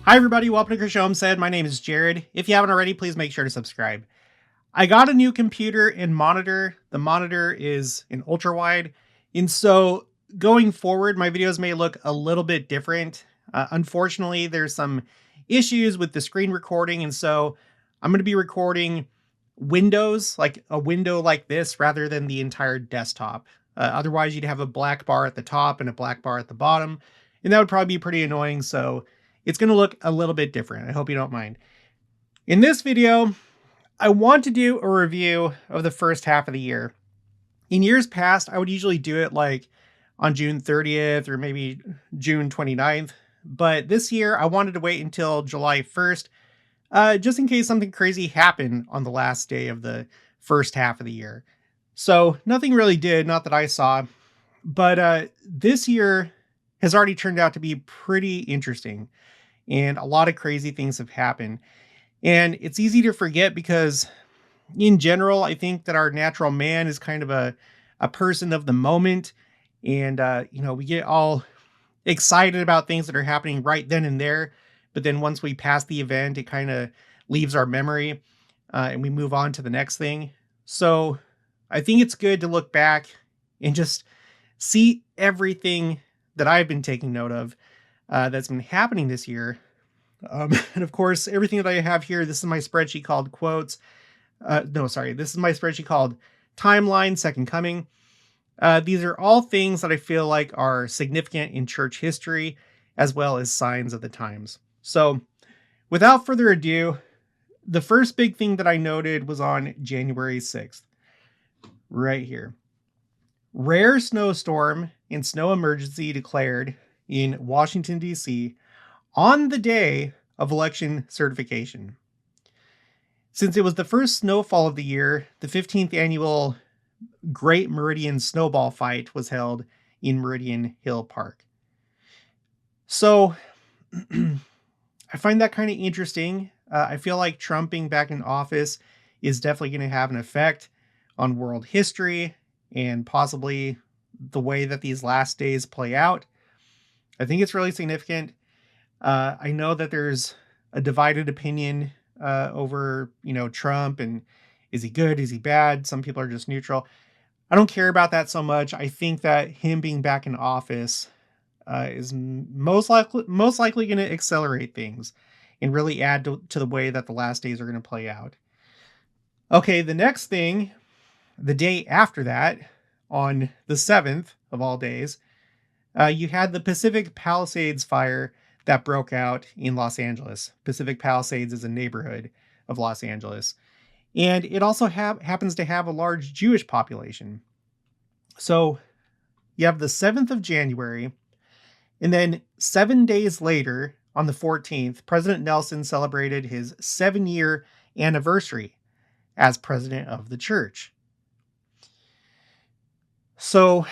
Hi everybody, welcome to Christian Homestead. My name is Jared. If you haven't already, please make sure to subscribe. I got a new computer and monitor. The monitor is an ultra wide, and so going forward, my videos may look a little bit different. Unfortunately, there's some issues with the screen recording, and so I'm going to be recording windows, like a window like this, rather than the entire desktop. Otherwise, you'd have a black bar at the top and a black bar at the bottom, and that would probably be pretty annoying. So it's going to look a little bit different. I hope you don't mind. In this video, I want to do a review of the first half of the year. In years past, I would usually do it like on June 30th or maybe June 29th. But this year, I wanted to wait until July 1st, just in case something crazy happened on the last day of the first half of the year. So nothing really did, not that I saw. But this year has already turned out to be pretty interesting. And a lot of crazy things have happened. And it's easy to forget because in general, I think that our natural man is kind of a person of the moment. And, we get all excited about things that are happening right then and there. But then once we pass the event, it kind of leaves our memory and we move on to the next thing. So I think it's good to look back and just see everything that I've been taking note of that's been happening this year. And of course, everything that I have here, this is my spreadsheet called quotes. This is my spreadsheet called Timeline Second Coming. These are all things that I feel like are significant in church history, as well as signs of the times. So without further ado, the first big thing that I noted was on January 6th, right here. Rare snowstorm and snow emergency declared in Washington, D.C. on the day of election certification. Since it was the first snowfall of the year, the 15th annual Great Meridian Snowball Fight was held in Meridian Hill Park. So I find that kind of interesting. I feel like Trump being back in office is definitely going to have an effect on world history and possibly the way that these last days play out. I think it's really significant. I know that there's a divided opinion over, Trump and is he good? Is he bad? Some people are just neutral. I don't care about that so much. I think that him being back in office is most likely going to accelerate things and really add to the way that the last days are going to play out. Okay, the next thing, the day after that, on the 7th of all days, you had the Pacific Palisades fire that broke out in Los Angeles. Pacific Palisades is a neighborhood of Los Angeles. And it also happens to have a large Jewish population. So you have the 7th of January, and then 7 days later, on the 14th, President Nelson celebrated his 7-year anniversary as president of the church. So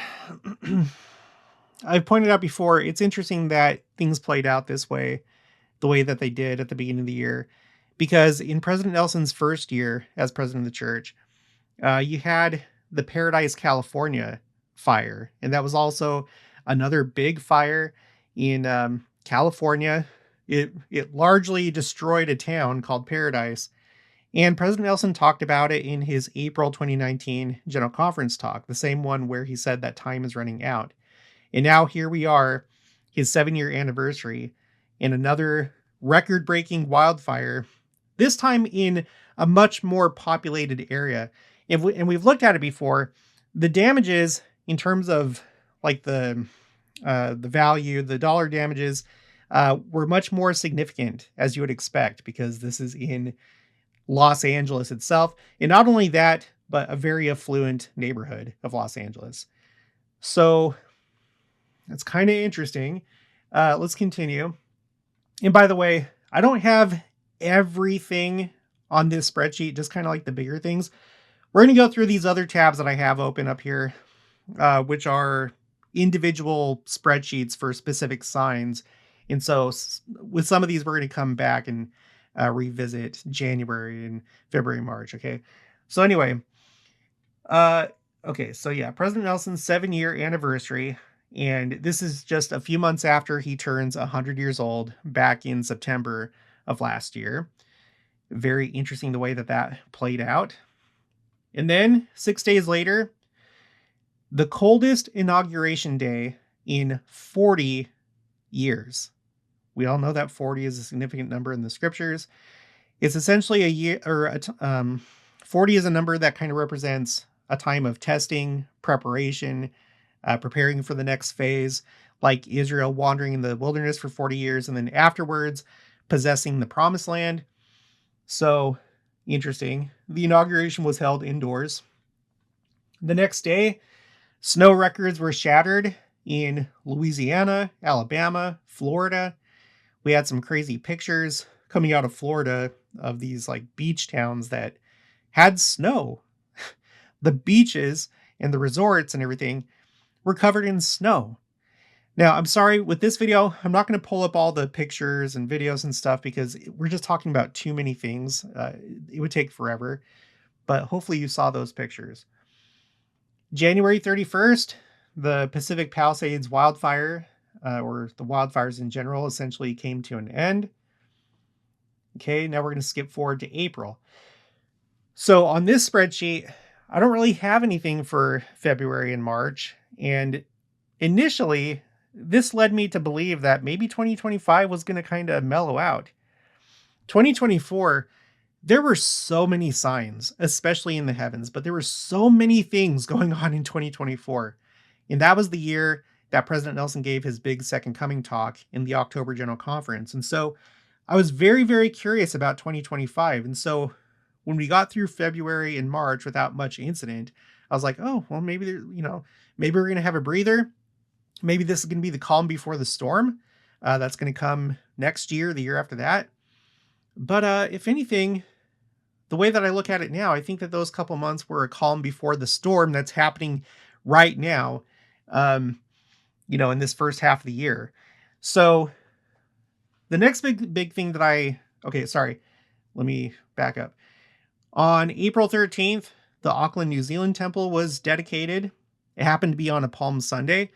I've pointed out before, it's interesting that things played out this way, the way that they did at the beginning of the year, because in President Nelson's first year as president of the church, you had the Paradise, California fire, and that was also another big fire in California. It largely destroyed a town called Paradise, and President Nelson talked about it in his April 2019 General Conference talk, the same one where he said that time is running out. And now here we are, his 7-year anniversary, and another record-breaking wildfire, this time in a much more populated area. And we've looked at it before. The damages in terms of like the value, the dollar damages, were much more significant, as you would expect, because this is in Los Angeles itself. And not only that, but a very affluent neighborhood of Los Angeles. So that's kind of interesting. Let's continue. And by the way, I don't have everything on this spreadsheet, just kind of like the bigger things. We're going to go through these other tabs that I have open up here, which are individual spreadsheets for specific signs. And so with some of these, we're going to come back and revisit January and February, March. Okay. So anyway, President Nelson's 7-year anniversary. And this is just a few months after he turns 100 years old back in September of last year. Very interesting the way that that played out. And then 6 days later, the coldest inauguration day in 40 years. We all know that 40 is a significant number in the scriptures. It's essentially a year, 40 is a number that kind of represents a time of testing, preparation, preparing for the next phase, like Israel wandering in the wilderness for 40 years and then afterwards possessing the promised land. So interesting. The inauguration was held indoors. The next day, snow records were shattered in Louisiana, Alabama, Florida. We had some crazy pictures coming out of Florida of these like beach towns that had snow. The beaches and the resorts and everything were covered in snow. Now, I'm sorry, with this video, I'm not going to pull up all the pictures and videos and stuff because we're just talking about too many things. It would take forever, but hopefully you saw those pictures. January 31st, the Pacific Palisades wildfire, or the wildfires in general, essentially came to an end. Okay, now we're going to skip forward to April. So on this spreadsheet, I don't really have anything for February and March. And initially, this led me to believe that maybe 2025 was going to kind of mellow out. 2024, there were so many signs, especially in the heavens, but there were so many things going on in 2024. And that was the year that President Nelson gave his big Second Coming talk in the October General Conference. And so I was very, very curious about 2025. And so when we got through February and March without much incident, I was like, oh, well, maybe maybe we're going to have a breather. Maybe this is going to be the calm before the storm. That's going to come next year, the year after that. But if anything, the way that I look at it now, I think that those couple months were a calm before the storm that's happening right now, in this first half of the year. So the next big thing that let me back up. On April 13th, the Auckland, New Zealand temple was dedicated. It happened to be on a Palm Sunday.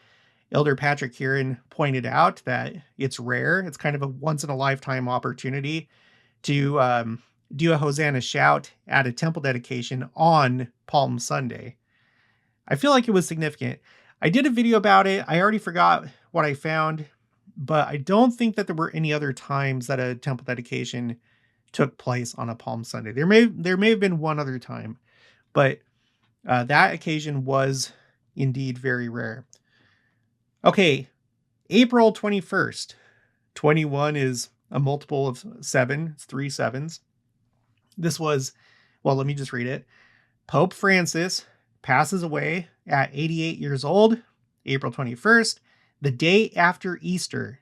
Elder Patrick Kieran pointed out that it's rare. It's kind of a once-in-a-lifetime opportunity to do a Hosanna shout at a temple dedication on Palm Sunday. I feel like it was significant. I did a video about it. I already forgot what I found, but I don't think that there were any other times that a temple dedication took place on a Palm Sunday. There may have been one other time, but that occasion was indeed very rare. Okay, April 21st. 21 is a multiple of 7. It's 3 sevens. This was, well, let me just read it. Pope Francis passes away at 88 years old, April 21st, the day after Easter.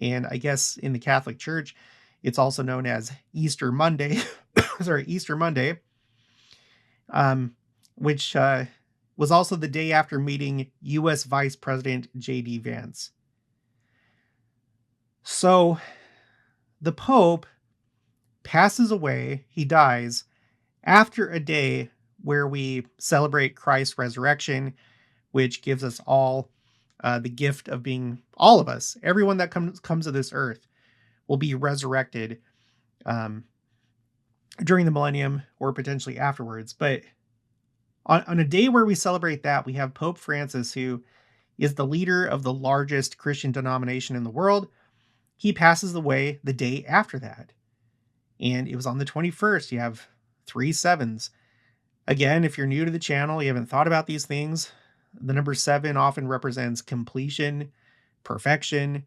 And I guess in the Catholic Church, it's also known as Easter Monday. Easter Monday, which was also the day after meeting U.S. Vice President J.D. Vance. So the Pope passes away, he dies, after a day where we celebrate Christ's resurrection, which gives us all the gift of being, all of us, everyone that comes to this earth, will be resurrected during the millennium or potentially afterwards. But on a day where we celebrate that, we have Pope Francis, who is the leader of the largest Christian denomination in the world. He passes away the day after that. And it was on the 21st. You have 3 sevens. Again, if you're new to the channel, you haven't thought about these things, the number 7 often represents completion, perfection.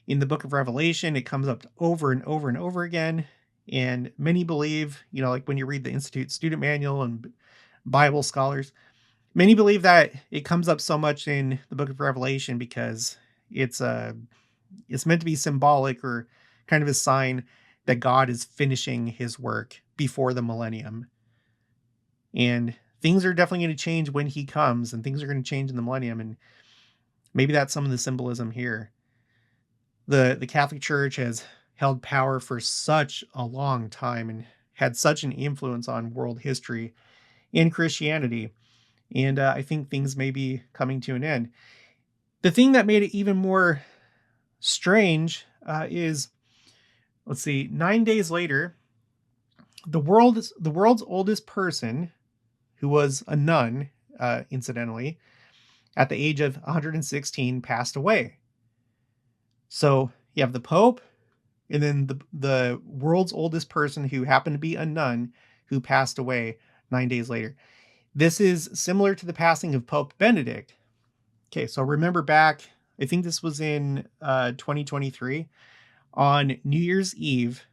In the book of Revelation, it comes up over and over and over again. And many believe, like when you read the Institute Student Manual and Bible scholars, many believe that it comes up so much in the book of Revelation because it's meant to be symbolic or kind of a sign that God is finishing his work before the millennium. And things are definitely going to change when he comes, and things are going to change in the millennium. And maybe that's some of the symbolism here. The Catholic Church has held power for such a long time and had such an influence on world history and Christianity. And I think things may be coming to an end. The thing that made it even more strange is, let's see, 9 days later, the world's oldest person, who was a nun, incidentally, at the age of 116, passed away. So you have the Pope, and then the world's oldest person who happened to be a nun who passed away 9 days later. This is similar to the passing of Pope Benedict. Okay, so remember back, I think this was in 2023, on New Year's Eve,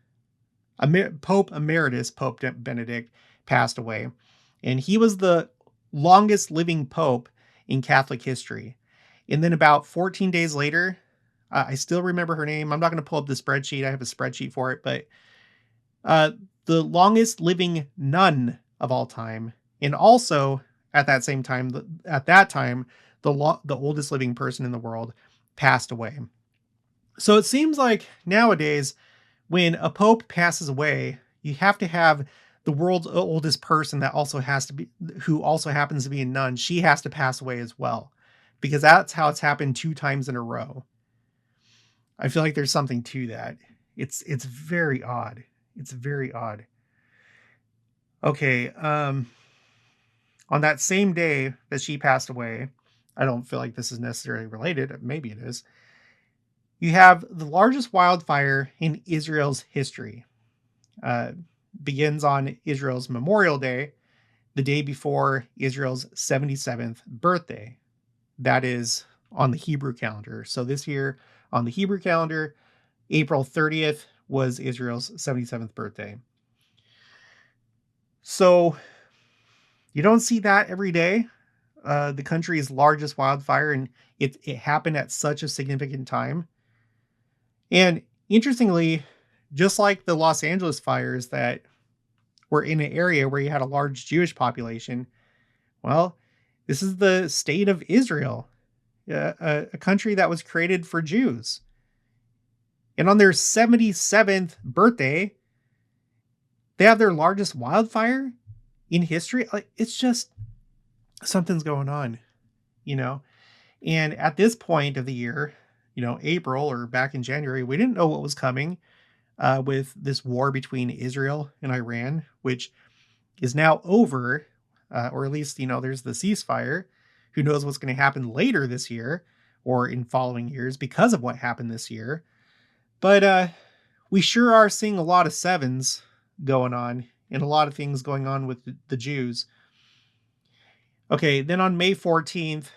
Pope Emeritus, Pope Benedict, passed away. And he was the longest living pope in Catholic history. And then about 14 days later, I still remember her name. I'm not going to pull up the spreadsheet. I have a spreadsheet for it, but the longest living nun of all time. And also at that same time, the oldest living person in the world passed away. So it seems like nowadays, when a pope passes away, you have to have the world's oldest person who also happens to be a nun. She has to pass away as well, because that's how it's happened 2 times in a row. I feel like there's something to that. It's very odd. It's very odd. Okay, on that same day that she passed away, I don't feel like this is necessarily related. Maybe it is. You have the largest wildfire in Israel's history. Begins on Israel's Memorial Day, the day before Israel's 77th birthday. That is on the Hebrew calendar. So this year on the Hebrew calendar, April 30th was Israel's 77th birthday. So you don't see that every day. The country's largest wildfire, and it happened at such a significant time. And interestingly, just like the Los Angeles fires that were in an area where you had a large Jewish population, well, this is the state of Israel, a country that was created for Jews. And on their 77th birthday, they have their largest wildfire in history. Like, it's just, something's going on, you know? And at this point of the year, April or back in January, we didn't know what was coming with this war between Israel and Iran, which is now over, or at least, there's the ceasefire. Who knows what's going to happen later this year or in following years because of what happened this year. But we sure are seeing a lot of sevens going on and a lot of things going on with the Jews. Okay, then on May 14th,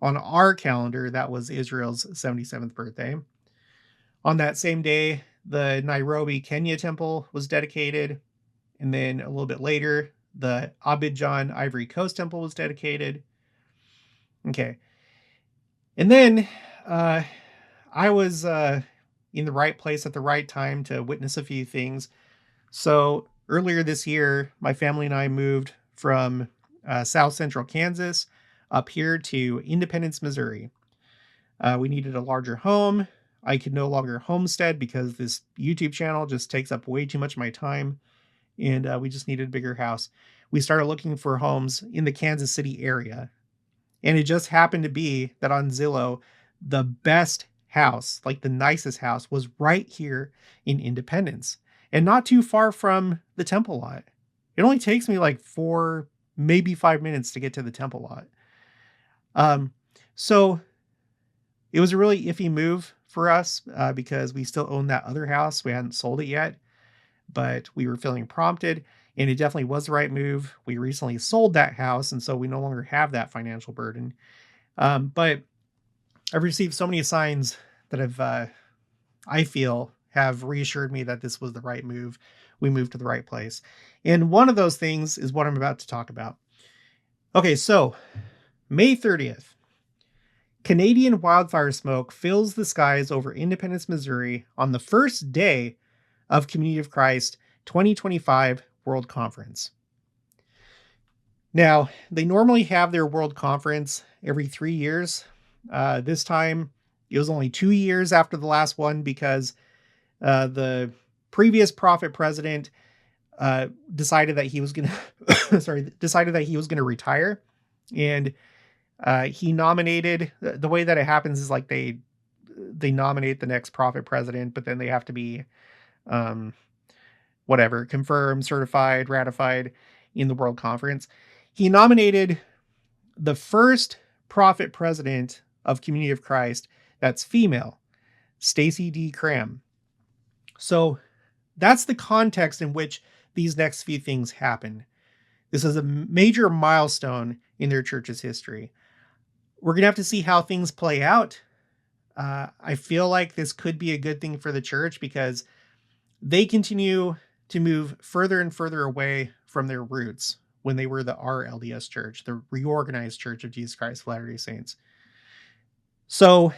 on our calendar, that was Israel's 77th birthday. On that same day, the Nairobi, Kenya temple was dedicated. And then a little bit later, the Abidjan Ivory Coast temple was dedicated. Okay. And then I was in the right place at the right time to witness a few things. So earlier this year, my family and I moved from South Central Kansas up here to Independence, Missouri. We needed a larger home. I could no longer homestead because this YouTube channel just takes up way too much of my time. And we just needed a bigger house. We started looking for homes in the Kansas City area. And it just happened to be that on Zillow, the best house, like the nicest house, was right here in Independence and not too far from the temple lot. It only takes me like 4, maybe 5 minutes to get to the temple lot. So it was a really iffy move for us because we still own that other house. We hadn't sold it yet, but we were feeling prompted. And it definitely was the right move. We recently sold that house, and so we no longer have that financial burden. But I've received so many signs that I feel have reassured me that this was the right move. We moved to the right place. And one of those things is what I'm about to talk about. Okay, so May 30th, Canadian wildfire smoke fills the skies over Independence, Missouri on the first day of Community of Christ 2025 World Conference. Now, they normally have their World Conference every 3 years. This time, it was only 2 years after the last one because the previous prophet president decided that he was going to retire, and He nominated, the way that it happens is like they nominate the next prophet president, but then they have to be um, whatever, confirmed, certified, ratified in the World Conference. He nominated the first prophet president of Community of Christ that's female, Stassi D. Cramm. So that's the context in which these next few things happen. This is a major milestone in their church's history. We're going to have to see how things play out. I feel like this could be a good thing for the church because they continue to move further and further away from their roots when they were the RLDS Church, the Reorganized Church of Jesus Christ of Latter-day Saints. So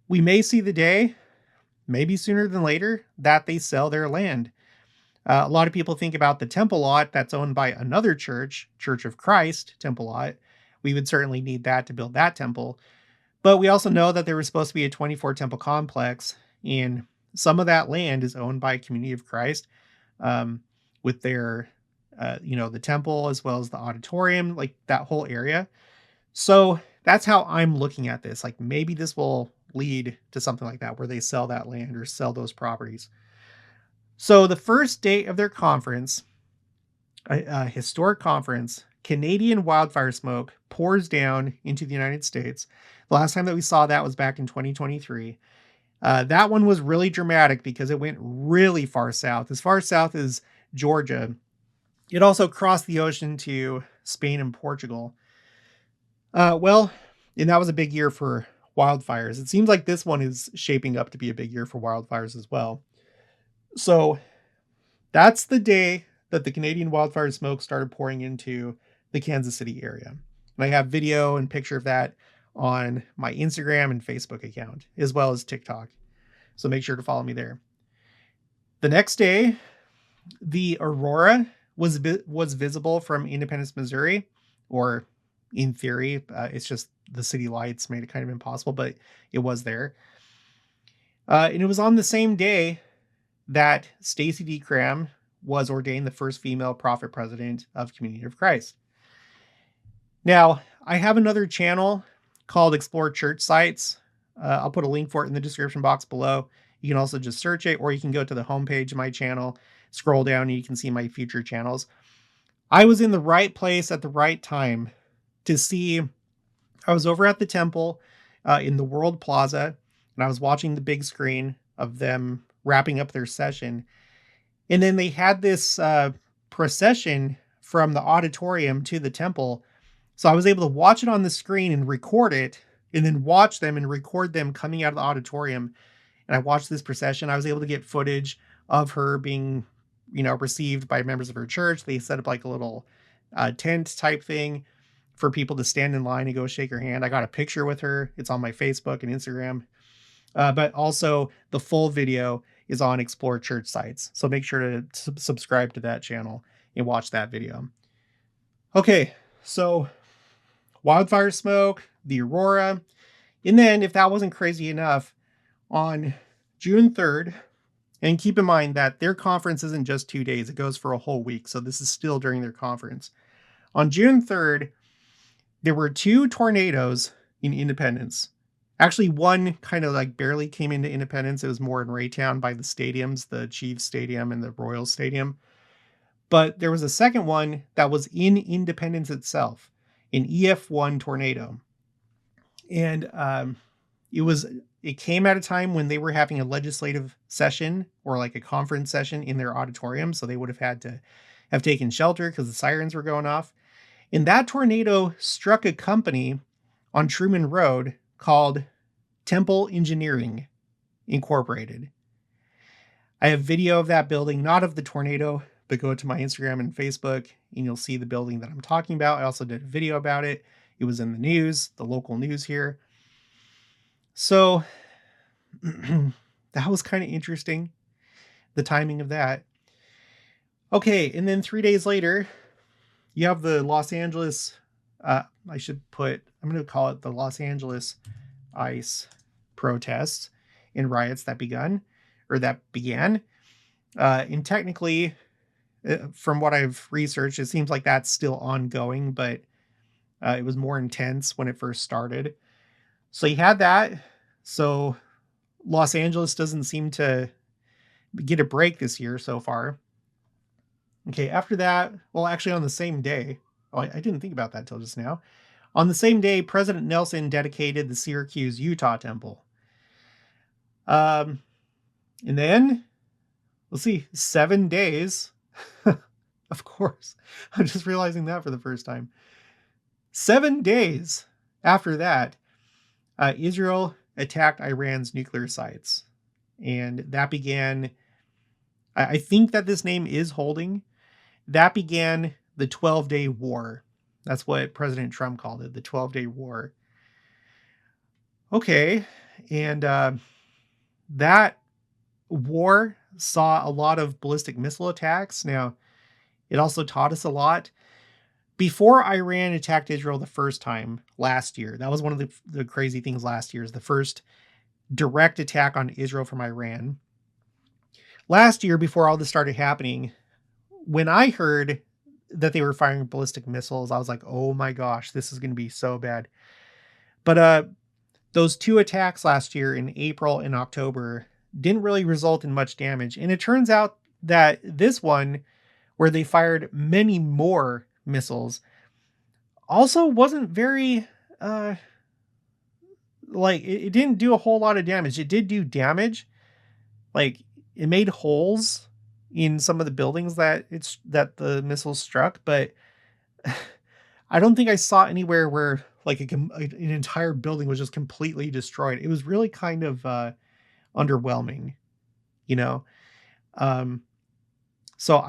we may see the day, maybe sooner than later, that they sell their land. A lot of people think about the temple lot that's owned by another church, Church of Christ temple lot. We would certainly need that to build that temple. But we also know that there was supposed to be a 24 temple complex, and some of that land is owned by Community of Christ, with their, the temple as well as the auditorium, like that whole area. So that's how I'm looking at this. Like maybe this will lead to something like that where they sell that land or sell those properties. So the first date of their conference, a historic conference, Canadian wildfire smoke pours down into the United States. The last time that we saw that was back in 2023. That one was really dramatic because it went really far south as Georgia. It also crossed the ocean to Spain and Portugal. And that was a big year for wildfires. It seems like this one is shaping up to be a big year for wildfires as well. So that's the day that the Canadian wildfire smoke started pouring into the Kansas City area. And I have video and picture of that on my Instagram and Facebook account, as well as TikTok. So make sure to follow me there. The next day, the aurora was visible from Independence, Missouri, or in theory, it's just the city lights made it kind of impossible, but it was there. And it was on the same day that Stassi D. Cramm was ordained the first female prophet president of Community of Christ. Now, I have another channel called Explore Church Sites. I'll put a link for it in the description box below. You can also just search it, or you can go to the homepage of my channel, scroll down, and you can see my future channels. I was in the right place at the right time to see. I was over at the temple in the World Plaza, and I was watching the big screen of them wrapping up their session. And then they had this procession from the auditorium to the temple. So I was able to watch it on the screen and record it, and then watch them and record them coming out of the auditorium. And I watched this procession. I was able to get footage of her being, received by members of her church. They set up like a little tent type thing for people to stand in line and go shake her hand. I got a picture with her. It's on my Facebook and Instagram. But also the full video is on Explore Church Sites. So make sure to subscribe to that channel and watch that video. Okay, so wildfire smoke, the aurora. And then if that wasn't crazy enough, on June 3rd, and keep in mind that their conference isn't just 2 days, it goes for a whole week. So this is still during their conference. On June 3rd, there were 2 tornadoes in Independence. Actually, one kind of like barely came into Independence. It was more in Raytown by the stadiums, the Chiefs Stadium and the Royals Stadium. But there was a second one that was in Independence itself, an EF1 tornado. And it came at a time when they were having a legislative session or like a conference session in their auditorium. So they would have had to have taken shelter because the sirens were going off. And that tornado struck a company on Truman Road called Temple Engineering Incorporated. I have video of that building, not of the tornado, but go to my Instagram and Facebook and you'll see the building that I'm talking about. I also did a video about it. It was in the news, the local news here. So that was kind of interesting, the timing of that. Okay, and then 3 days later, you have the Los Angeles, I'm going to call it the Los Angeles ICE protests and riots that began. And technically, from what I've researched, it seems like that's still ongoing, but It was more intense when it first started. So you had that. So Los Angeles doesn't seem to get a break this year so far. Okay, after that, well, actually on the same day, oh, I didn't think about that till just now. On the same day, President Nelson dedicated the Syracuse, Utah temple. And then, let's see, 7 days. Of course, I'm just realizing that for the first time. 7 days after that, Israel attacked Iran's nuclear sites. And that began, I think that this name is holding, that began the 12-day war. That's what President Trump called it, the 12-day war. Okay, and that war saw a lot of ballistic missile attacks. Now, it also taught us a lot. Before Iran attacked Israel the first time last year, that was one of the crazy things last year, is the first direct attack on Israel from Iran. Last year, before all this started happening, when I heard that they were firing ballistic missiles, I was like, oh my gosh, this is going to be so bad. But those 2 attacks last year in April and October didn't really result in much damage. And it turns out that this one, where they fired many more missiles, also wasn't very, it didn't do a whole lot of damage. It did do damage. Like, it made holes in some of the buildings that the missiles struck, but I don't think I saw anywhere where like an entire building was just completely destroyed. It was really kind of underwhelming, you know? So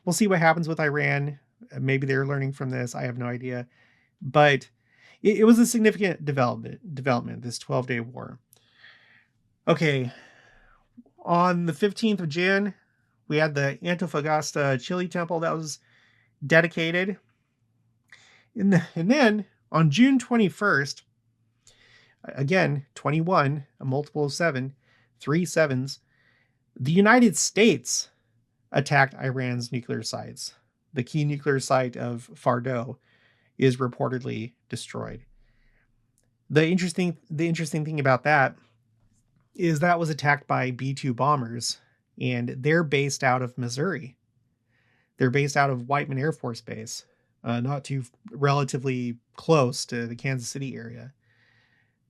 we'll see what happens with Iran. Maybe they're learning from this. I have no idea, but it was a significant development, this 12-day war. Okay. On the 15th of June, we had the Antofagasta Chile temple that was dedicated. And then on June 21st, again, 21, a multiple of 7, 3 sevens, the United States attacked Iran's nuclear sites. The key nuclear site of Fordow is reportedly destroyed. The interesting thing about that is that was attacked by B-2 bombers, and they're based out of Missouri. They're based out of Whiteman Air Force Base, not too relatively close to the Kansas City area.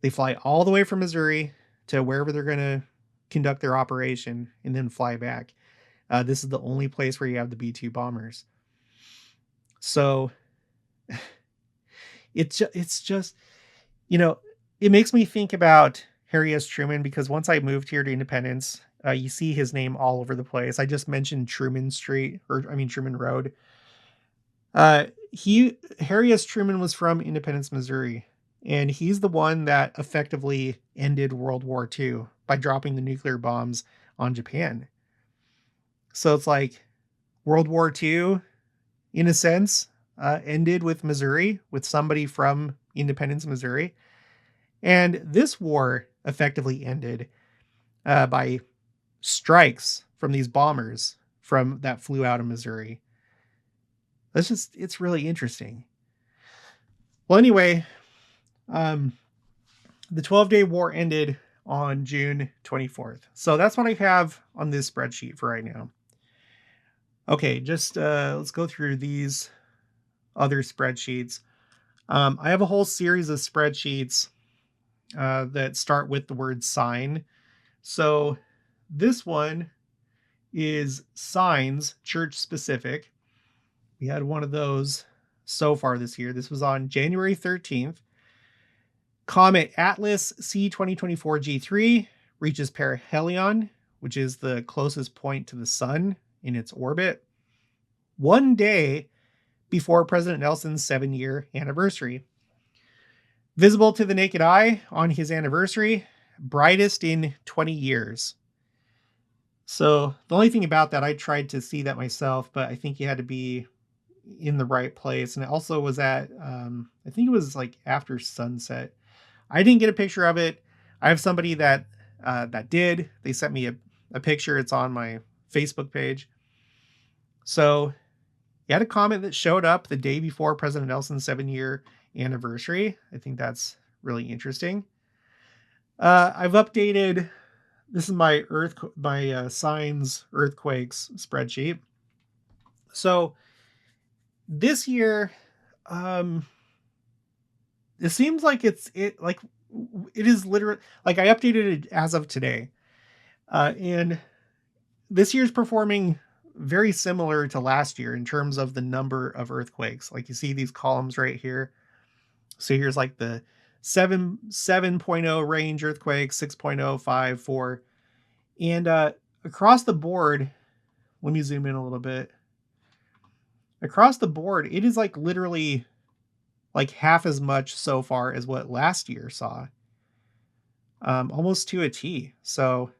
They fly all the way from Missouri to wherever they're going to conduct their operation and then fly back. This is the only place where you have the B-2 bombers. So it's just, it makes me think about Harry S. Truman, because once I moved here to Independence, you see his name all over the place. I just mentioned Truman Road. Harry S. Truman was from Independence, Missouri, and he's the one that effectively ended World War II by dropping the nuclear bombs on Japan. So it's like World War II, in a sense, ended with Missouri, with somebody from Independence, Missouri. And this war effectively ended by strikes from these bombers that flew out of Missouri. It's really interesting. Well, anyway, the 12-day war ended on June 24th. So that's what I have on this spreadsheet for right now. Okay, just let's go through these other spreadsheets. I have a whole series of spreadsheets that start with the word sign. So this one is signs, church specific. We had one of those so far this year. This was on January 13th. Comet Atlas C2024 G3 reaches perihelion, which is the closest point to the sun in its orbit, one day before President Nelson's 7-year anniversary. Visible to the naked eye on his anniversary, brightest in 20 years. So the only thing about that, I tried to see that myself, but I think you had to be in the right place. And it also was at, I think it was like after sunset. I didn't get a picture of it. I have somebody that did. They sent me a picture. It's on my Facebook page. So You had a comet that showed up the day before President Nelson's 7-year anniversary. I think that's really interesting. I've updated. This is my signs earthquakes spreadsheet. So this year, it seems like it is literally like I updated it as of today, and this year's performing very similar to last year in terms of the number of earthquakes. Like you see these columns right here. So here's like the 7.0 range earthquakes, 6.0, 5, 4. And across the board, let me zoom in a little bit. Across the board, it is like literally like half as much so far as what last year saw. Almost to a T. So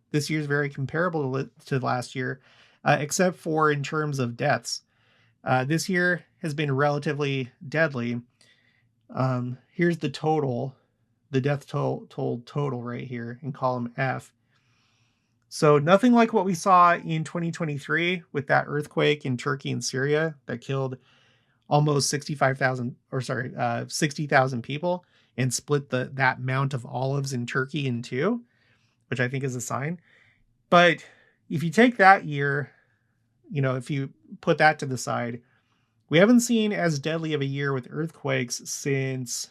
this year's very comparable to last year, except for in terms of deaths. This year has been relatively deadly. Here's the total, the death total right here in column F. So nothing like what we saw in 2023 with that earthquake in Turkey and Syria that killed almost 60,000 people and split that mount of olives in Turkey in two, which I think is a sign. But if you take that year, if you put that to the side, we haven't seen as deadly of a year with earthquakes since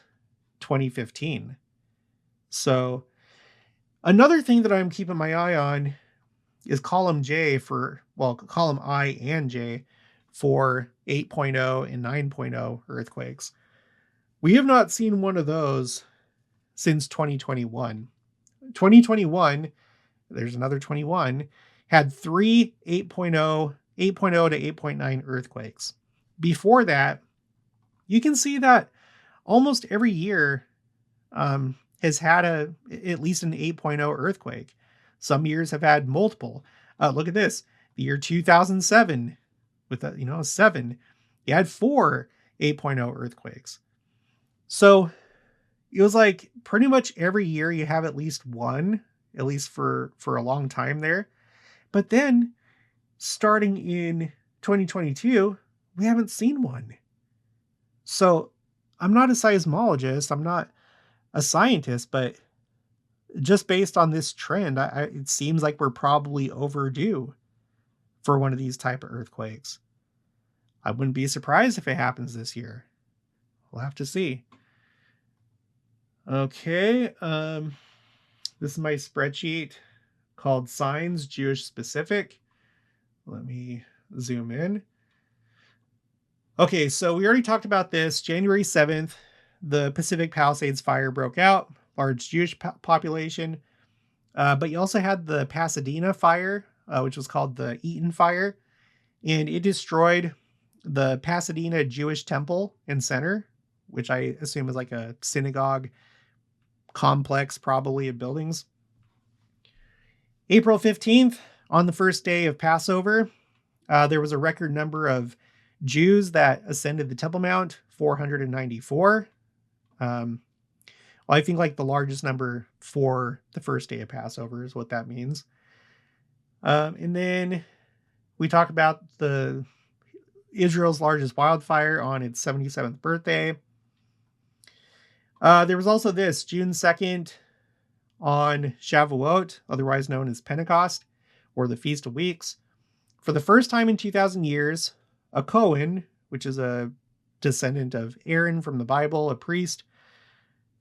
2015. So another thing that I'm keeping my eye on is column I and J for 8.0 and 9.0 earthquakes. We have not seen one of those since 2021. 2021, there's another 21, had 3 8.0 to 8.9 earthquakes. Before that, you can see that almost every year has had at least an 8.0 earthquake. Some years have had multiple. Look at this. The year 2007 with a 7, you had 4 8.0 earthquakes. So it was like pretty much every year you have at least one, at least for a long time there. But then starting in 2022, we haven't seen one. So I'm not a seismologist. I'm not a scientist, but just based on this trend, it seems like we're probably overdue for one of these type of earthquakes. I wouldn't be surprised if it happens this year. We'll have to see. Okay. This is my spreadsheet called Signs Jewish Specific. Let me zoom in. Okay, so we already talked about this. January 7th, the Pacific Palisades fire broke out, large Jewish population. But you also had the Pasadena fire, which was called the Eaton Fire, and it destroyed the Pasadena Jewish Temple and Center, which I assume is like a synagogue complex, probably, of buildings. April 15th, on the first day of Passover, there was a record number of Jews that ascended the Temple Mount, 494. I think like the largest number for the first day of Passover is what that means. And then we talk about Israel's largest wildfire on its 77th birthday. There was also this, June 2nd, on Shavuot, otherwise known as Pentecost, or the Feast of Weeks. For the first time in 2,000 years, a Cohen, which is a descendant of Aaron from the Bible, a priest,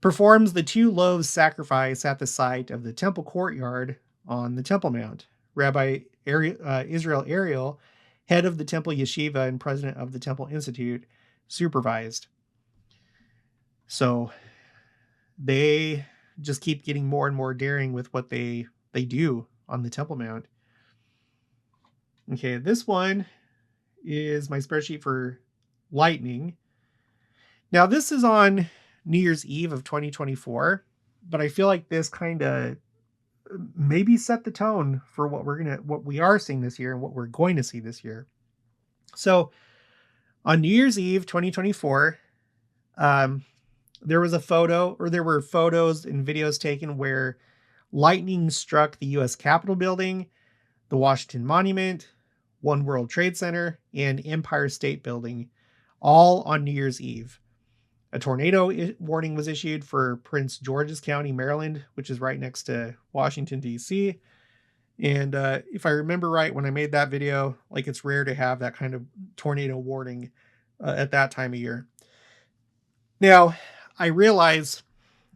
performs the 2 loaves sacrifice at the site of the temple courtyard on the Temple Mount. Rabbi Israel Ariel, head of the Temple Yeshiva and president of the Temple Institute, supervised. So they just keep getting more and more daring with what they do on the Temple Mount. Okay, this one is my spreadsheet for lightning. Now, this is on New Year's Eve of 2024, but I feel like this kind of maybe set the tone for what we are seeing this year and what we're going to see this year. So on New Year's Eve 2024, there were photos and videos taken where lightning struck the U.S. Capitol building, the Washington Monument, One World Trade Center, and Empire State Building, all on New Year's Eve. A tornado warning was issued for Prince George's County, Maryland, which is right next to Washington, D.C. And if I remember right, when I made that video, like, it's rare to have that kind of tornado warning at that time of year. Now, I realize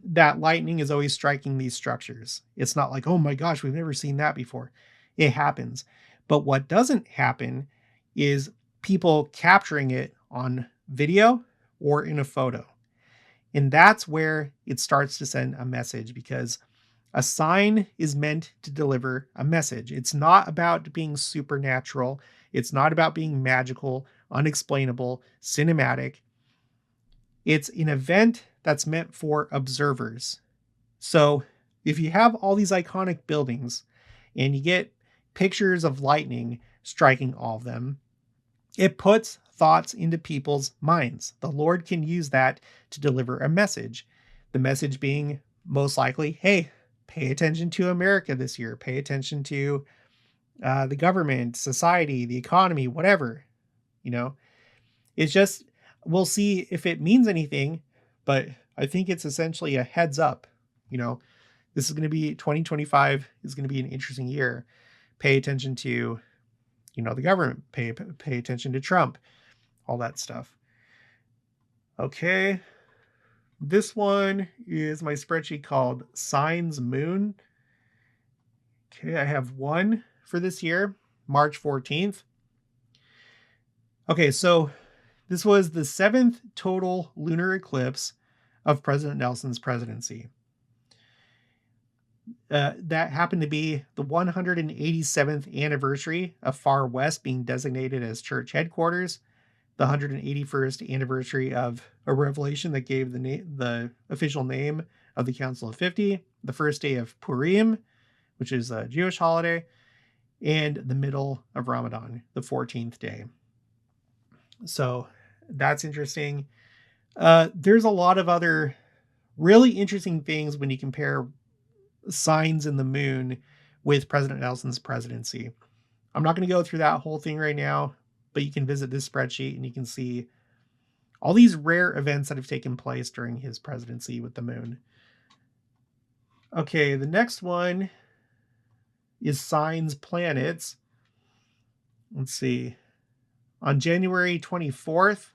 that lightning is always striking these structures. It's not like, oh my gosh, we've never seen that before. It happens. But what doesn't happen is people capturing it on video or in a photo. And that's where it starts to send a message, because a sign is meant to deliver a message. It's not about being supernatural. It's not about being magical, unexplainable, cinematic. It's an event that's meant for observers. So if you have all these iconic buildings and you get pictures of lightning striking all of them, it puts thoughts into people's minds. The Lord can use that to deliver a message. The message being most likely, hey, pay attention to America this year. Pay attention to the government, society, the economy, whatever. You know, it's just, we'll see if it means anything, but I think it's essentially a heads up. You know, this is going to be 2025 is going to be an interesting year. Pay attention to, you know, the government, pay attention to Trump, all that stuff. Okay. This one is my spreadsheet called Signs Moon. Okay, I have one for this year, March 14th. Okay, so this was the 7th total lunar eclipse of President Nelson's presidency. That happened to be the 187th anniversary of Far West being designated as church headquarters, the 181st anniversary of a revelation that gave the official name of the Council of 50, the first day of Purim, which is a Jewish holiday, and the middle of Ramadan, the 14th day. So that's interesting. There's a lot of other really interesting things when you compare signs in the moon with President Nelson's presidency. I'm not going to go through that whole thing right now, but you can visit this spreadsheet and you can see all these rare events that have taken place during his presidency with the moon. Okay, the next one is signs planets. Let's see. On January 24th,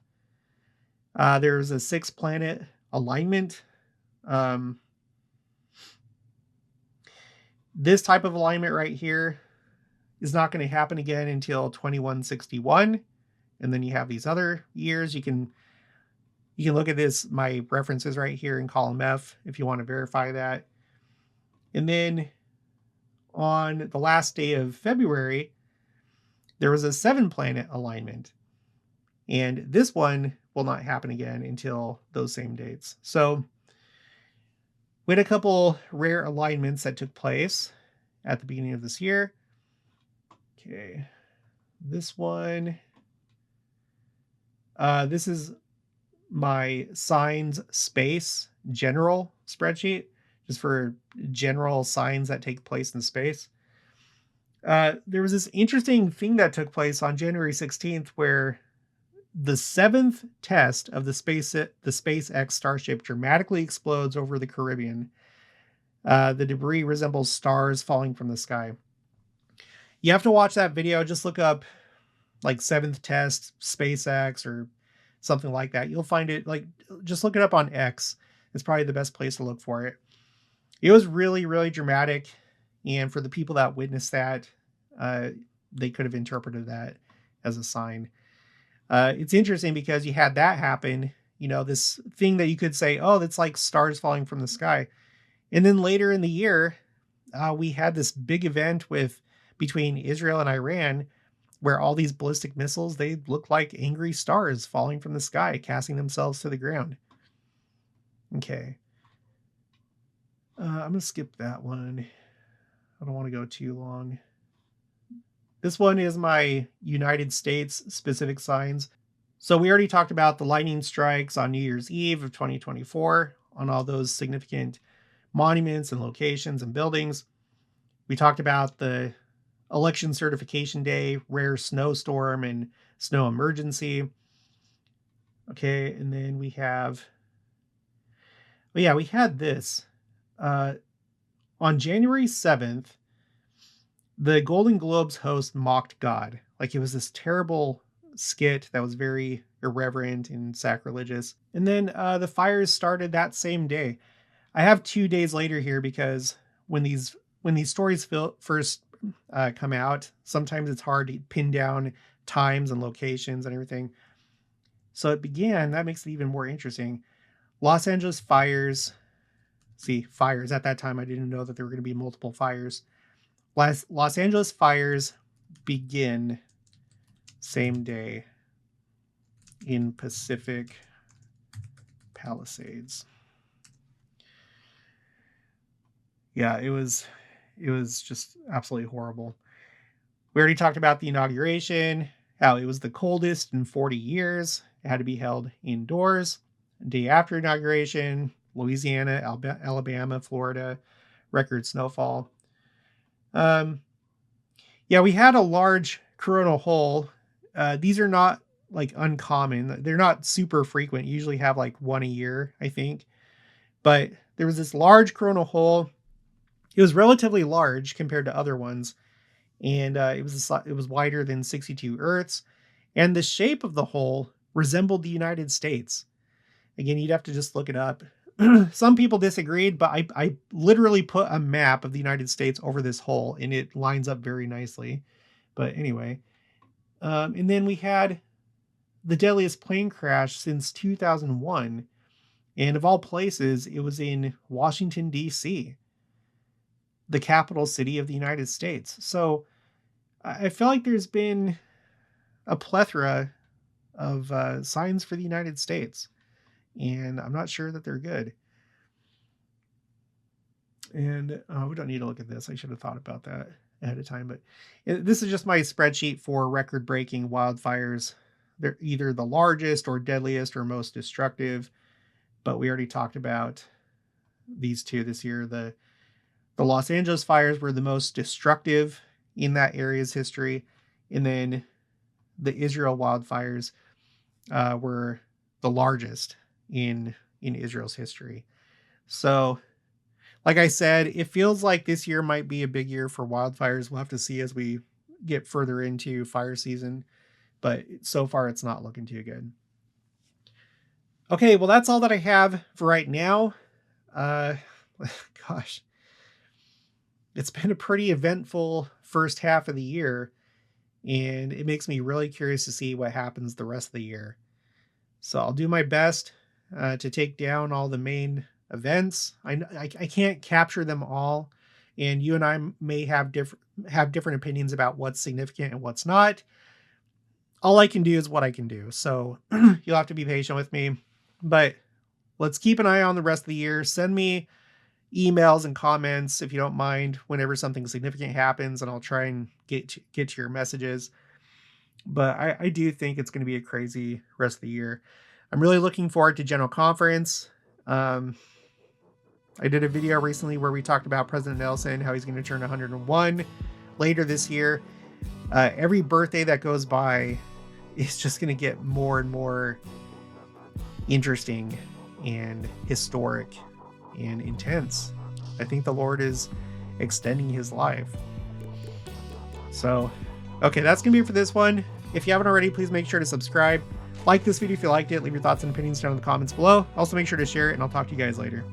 there's a 6-planet alignment. This type of alignment right here is not going to happen again until 2161. And then you have these other years. You can look at this, my references right here in column F, if you want to verify that. And then on the last day of February, there was a 7-planet alignment. And this one will not happen again until those same dates. So we had a couple rare alignments that took place at the beginning of this year. Okay, this one. This is my signs space general spreadsheet, just for general signs that take place in space. There was this interesting thing that took place on January 16th where the 7th test of the SpaceX Starship dramatically explodes over the Caribbean. The debris resembles stars falling from the sky. You have to watch that video. Just look up like 7th test SpaceX or something like that. You'll find it. Like, just look it up on X. It's probably the best place to look for it. It was really, really dramatic. And for the people that witnessed that, they could have interpreted that as a sign. It's interesting because you had that happen, you know, this thing that you could say, oh, that's like stars falling from the sky. And then later in the year, we had this big event between Israel and Iran where all these ballistic missiles, they look like angry stars falling from the sky, casting themselves to the ground. Okay. I'm going to skip that one. I don't want to go too long. This one is my United States specific signs. So we already talked about the lightning strikes on New Year's Eve of 2024 on all those significant monuments and locations and buildings. We talked about the election certification day, rare snowstorm, and snow emergency. Okay, and then we have, oh yeah, we had this. On January 7th, the Golden Globes host mocked God. Like, it was this terrible skit that was very irreverent and sacrilegious. And then the fires started that same day. I have 2 days later here because when these stories first come out, sometimes it's hard to pin down times and locations and everything. So it began, that makes it even more interesting. Los Angeles fires. See, fires. At that time, I didn't know that there were going to be multiple fires. Los Angeles fires begin same day in Pacific Palisades. Yeah, it was just absolutely horrible. We already talked about the inauguration, how it was the coldest in 40 years. It had to be held indoors. Day after inauguration, Louisiana, Alabama, Florida, record snowfall. Yeah, we had a large coronal hole. These are not like uncommon. They're not super frequent. You usually have like one a year, I think. But there was this large coronal hole. It was relatively large compared to other ones, and it was wider than 62 Earths, and the shape of the hole resembled the United States. Again, you'd have to just look it up. Some people disagreed, but I literally put a map of the United States over this hole, and it lines up very nicely. But anyway, and then we had the deadliest plane crash since 2001, and of all places, it was in Washington, D.C., the capital city of the United States. So I feel like there's been a plethora of signs for the United States, and I'm not sure that they're good. And we don't need to look at this. I should have thought about that ahead of time, but this is just my spreadsheet for record-breaking wildfires. They're either the largest or deadliest or most destructive, but we already talked about these two this year. The Los Angeles fires were the most destructive in that area's history, and then the Israel wildfires were the largest in Israel's history. So, like I said, it feels like this year might be a big year for wildfires. We'll have to see as we get further into fire season, but so far it's not looking too good. Okay, well, that's all that I have for right now. Gosh, it's been a pretty eventful first half of the year, and it makes me really curious to see what happens the rest of the year. So I'll do my best to take down all the main events. I can't capture them all, and you and I may have different opinions about what's significant and what's not. All I can do is what I can do. So you'll have to be patient with me, but let's keep an eye on the rest of the year. Send me emails and comments if you don't mind whenever something significant happens, and I'll try and get to your messages. But I do think it's going to be a crazy rest of the year. I'm really looking forward to General Conference. I did a video recently where we talked about President Nelson, how he's going to turn 101 later this year. Every birthday that goes by is just going to get more and more interesting and historic and intense. I think the Lord is extending his life. So, okay, that's going to be it for this one. If you haven't already, please make sure to subscribe. Like this video if you liked it. Leave your thoughts and opinions down in the comments below. Also, make sure to share it, and I'll talk to you guys later.